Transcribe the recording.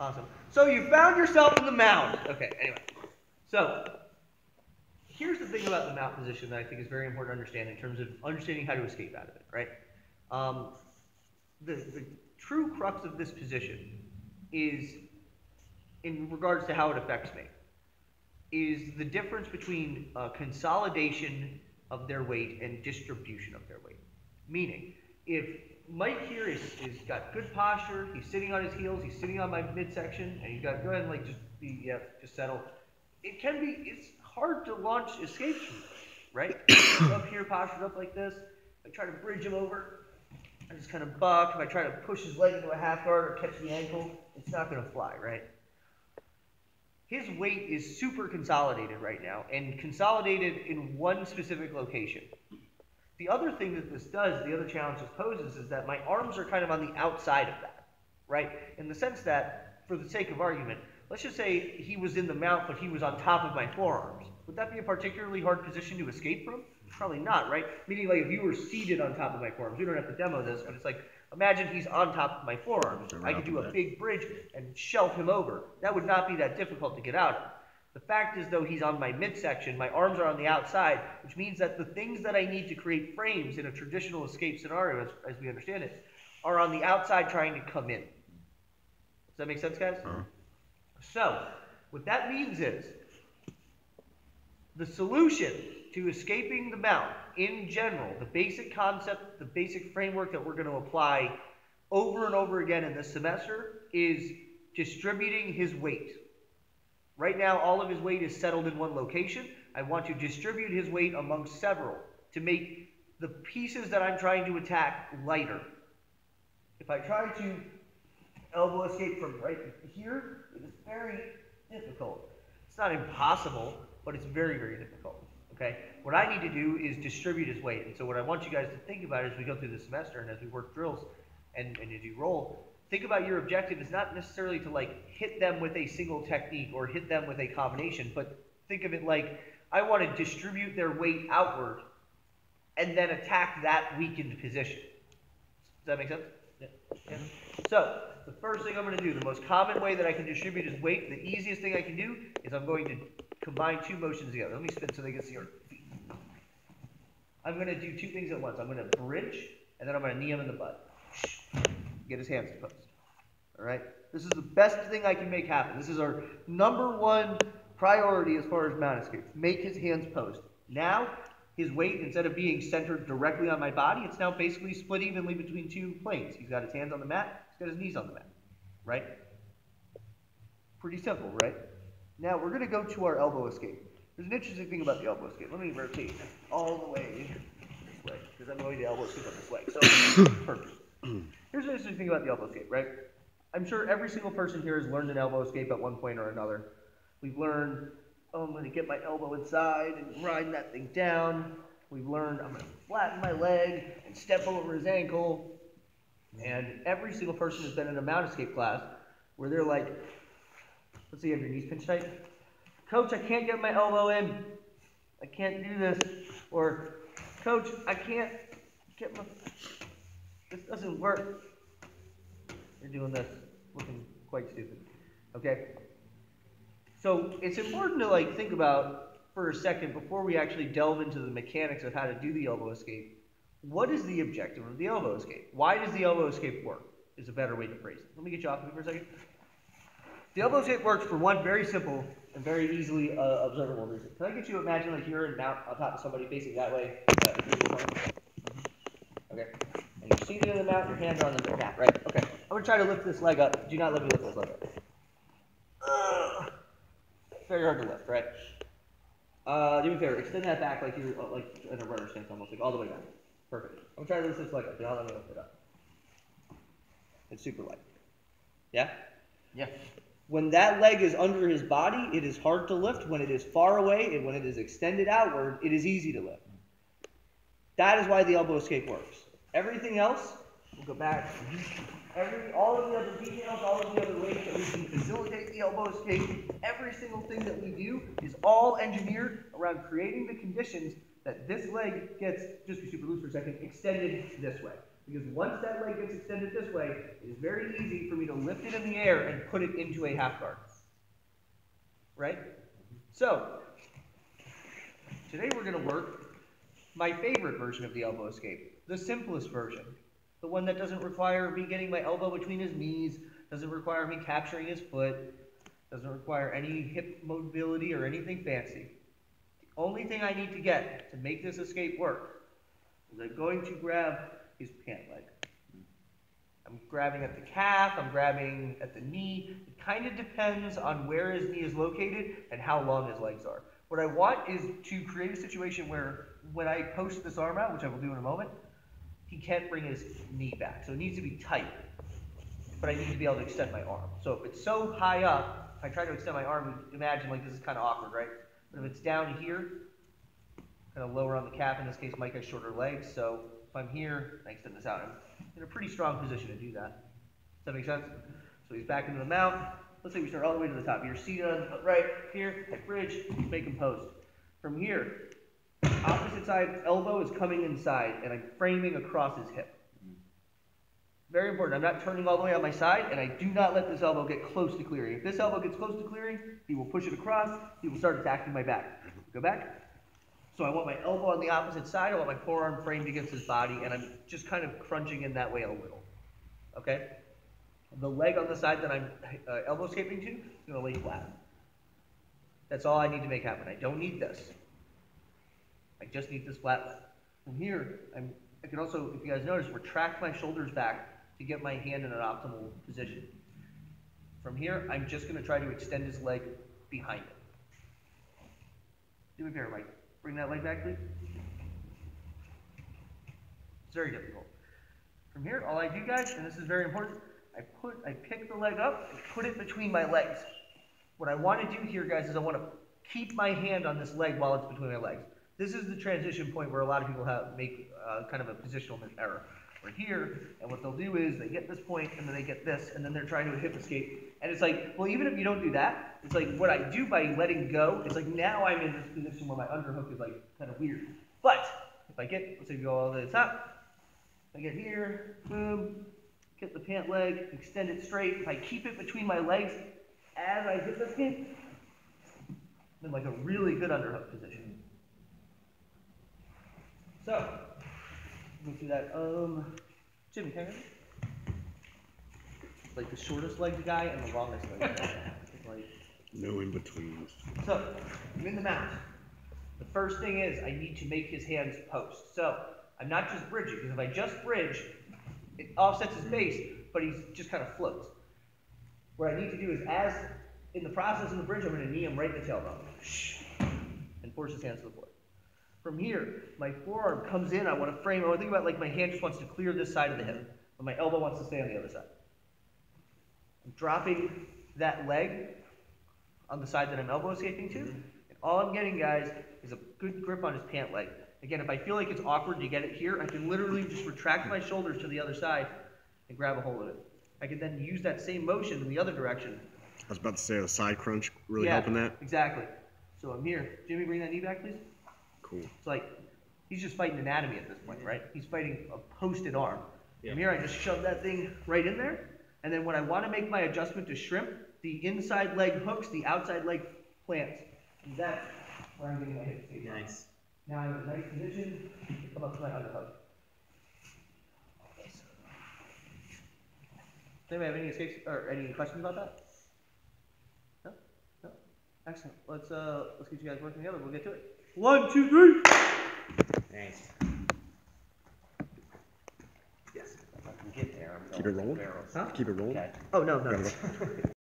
Awesome. So you found yourself in the mound. Okay, anyway. So here's the thing about the mount position that I think is very important to understand in terms of understanding how to escape out of it, right? The true crux of this position is, in regards to how it affects me, is the difference between consolidation of their weight and distribution of their weight. Meaning, if Mike here is got good posture, he's sitting on his heels, he's sitting on my midsection, and he's got, go ahead and like just settle. It's hard to launch escapes from this, right? Up here, postured up like this, I try to bridge him over, I just kind of buck. If I try to push his leg into a half guard or catch the ankle, it's not going to fly, right? His weight is super consolidated right now, and consolidated in one specific location. The other thing that this does, the other challenge this poses, is that my arms are kind of on the outside of that, right? In the sense that, for the sake of argument, let's just say he was in the mount, but he was on top of my forearms. Would that be a particularly hard position to escape from? Probably not, right? Meaning, like, if you were seated on top of my forearms, we don't have to demo this, but it's like, imagine he's on top of my forearms. I could do a big bridge and shelf him over. That would not be that difficult to get out of. The fact is, though, he's on my midsection, my arms are on the outside, which means that the things that I need to create frames in a traditional escape scenario, as we understand it, are on the outside trying to come in. Does that make sense, guys? So, what that means is, the solution to escaping the mount, in general, the basic concept, the basic framework that we're going to apply over and over again in this semester, is distributing his weight. Right now, all of his weight is settled in one location. I want to distribute his weight among several to make the pieces that I'm trying to attack lighter. If I try to elbow escape from right here, it is very difficult. It's not impossible, but it's very, very difficult. Okay? What I need to do is distribute his weight. And so what I want you guys to think about as we go through the semester and as we work drills and as you roll, think about your objective is not necessarily to like hit them with a single technique or hit them with a combination, but think of it like I want to distribute their weight outward and then attack that weakened position. Does that make sense? Yeah. So the first thing I'm going to do, the most common way that I can distribute his weight, the easiest thing I can do is I'm going to combine two motions together. Let me spin so they can see our feet. I'm going to do two things at once. I'm going to bridge, and then I'm going to knee him in the butt. Get his hands exposed. All right? This is the best thing I can make happen. This is our number one priority as far as mount escape. Make his hands post. Now, his weight, instead of being centered directly on my body, it's now basically split evenly between two planes. He's got his hands on the mat. He's got his knees on the mat. Right? Pretty simple, right? Now, we're going to go to our elbow escape. There's an interesting thing about the elbow escape. Let me rotate all the way this way, because I'm going to elbow escape on this leg. So, perfect. Here's an interesting thing about the elbow escape, right? I'm sure every single person here has learned an elbow escape at one point or another. We've learned, oh, I'm going to get my elbow inside and grind that thing down. We've learned I'm going to flatten my leg and step over his ankle. And every single person has been in a mount escape class where they're like, let's see, you have your knees pinched tight. Coach, I can't get my elbow in. I can't do this. Or, Coach, I can't get my... This doesn't work. You're doing this, looking quite stupid. Okay? So it's important to like think about for a second before we actually delve into the mechanics of how to do the elbow escape. What is the objective of the elbow escape? Why does the elbow escape work? Is a better way to phrase it. Let me get you off of me for a second. The elbow escape works for one very simple and very easily observable reason. Can I get you to imagine like you're in mount on top of somebody facing that way? Okay. And you're seated in the mount, your hands are on the mat, right? Okay. I'm going to try to lift this leg up. Do not let me lift this leg up. Very hard to lift, right? Do me a favor. Extend that back like you're like in a runner stance almost, like all the way down. Perfect. I'm trying to lift this leg up. Do not let me lift it up. It's super light. Yeah? Yeah. When that leg is under his body, it is hard to lift. When it is far away and when it is extended outward, it is easy to lift. That is why the elbow escape works. Everything else, we'll go back. All of the other details, all of the other ways that we can facilitate the elbow escape, every single thing that we do is all engineered around creating the conditions that this leg gets, just be super loose for a second, extended this way. Because once that leg gets extended this way, it is very easy for me to lift it in the air and put it into a half guard. Right? So, today we're going to work my favorite version of the elbow escape, the simplest version. The one that doesn't require me getting my elbow between his knees, doesn't require me capturing his foot, doesn't require any hip mobility or anything fancy. The only thing I need to get to make this escape work is I'm going to grab his pant leg. I'm grabbing at the calf, I'm grabbing at the knee. It kind of depends on where his knee is located and how long his legs are. What I want is to create a situation where when I post this arm out, which I will do in a moment, he can't bring his knee back. So it needs to be tight, but I need to be able to extend my arm. So if it's so high up, if I try to extend my arm, imagine like this is kind of awkward, right? But if it's down here, kind of lower on the calf, in this case Mike has shorter legs, so if I'm here, I extend this out. I'm in a pretty strong position to do that. Does that make sense? So he's back into the mount. Let's say we start all the way to the top. You're seated on right here, at bridge, make him post. From here, opposite side elbow is coming inside, and I'm framing across his hip. Very important. I'm not turning all the way on my side, and I do not let this elbow get close to clearing. If this elbow gets close to clearing, he will push it across. He will start attacking my back. Go back. So I want my elbow on the opposite side. I want my forearm framed against his body, and I'm just kind of crunching in that way a little. Okay? The leg on the side that I'm elbow escaping to is going to lay flat. That's all I need to make happen. I don't need this. I just need this flat leg. From here, I can also, if you guys notice, retract my shoulders back to get my hand in an optimal position. From here, I'm just going to try to extend his leg behind him. Do me a favor, Mike. Bring that leg back, please. It's very difficult. From here, all I do, guys, and this is very important, I pick the leg up and put it between my legs. What I want to do here, guys, is I want to keep my hand on this leg while it's between my legs. This is the transition point where a lot of people make kind of a positional error. We're here, and what they'll do is they get this point, and then they get this, and then they're trying to hip escape. And it's like, well, even if you don't do that, it's like what I do by letting go, it's like now I'm in this position where my underhook is like kind of weird. But if I get, let's say we go all the way to the top, I get here, boom, get the pant leg, extend it straight. If I keep it between my legs as I hip escape, I'm in like a really good underhook position. So, go through that. Jimmy, can I have it? Like the shortest legged guy and the longest legged guy. Like, no in betweens. So, I'm in the mount. The first thing is I need to make his hands post. So, I'm not just bridging, because if I just bridge, it offsets his base, but he just kind of floats. What I need to do is, as in the process of the bridge, I'm going to knee him right in the tailbone and force his hands to the floor. From here, my forearm comes in, I want to frame, I want to think about like my hand just wants to clear this side of the hip, but my elbow wants to stay on the other side. I'm dropping that leg on the side that I'm elbow escaping to, and all I'm getting, guys, is a good grip on his pant leg. Again, if I feel like it's awkward to get it here, I can literally just retract my shoulders to the other side and grab a hold of it. I can then use that same motion in the other direction. I was about to say the side crunch really helping that. Exactly. So I'm here. Jimmy, bring that knee back, please. Cool. It's like he's just fighting anatomy at this point, right? He's fighting a posted arm. From here, I just shove that thing right in there, and then when I want to make my adjustment to shrimp, the inside leg hooks, the outside leg plants. And that's where I'm getting my hip escape. Nice. Now I'm in a nice position to come up to my underhook. Does anybody have any escapes or any questions about that? No? No? Excellent. Let's get you guys working together. We'll get to it. 1, 2, 3. Nice. Yes. If I can get there, I'm Keep it rolling. Huh? Keep it rolling. Okay. Oh, no.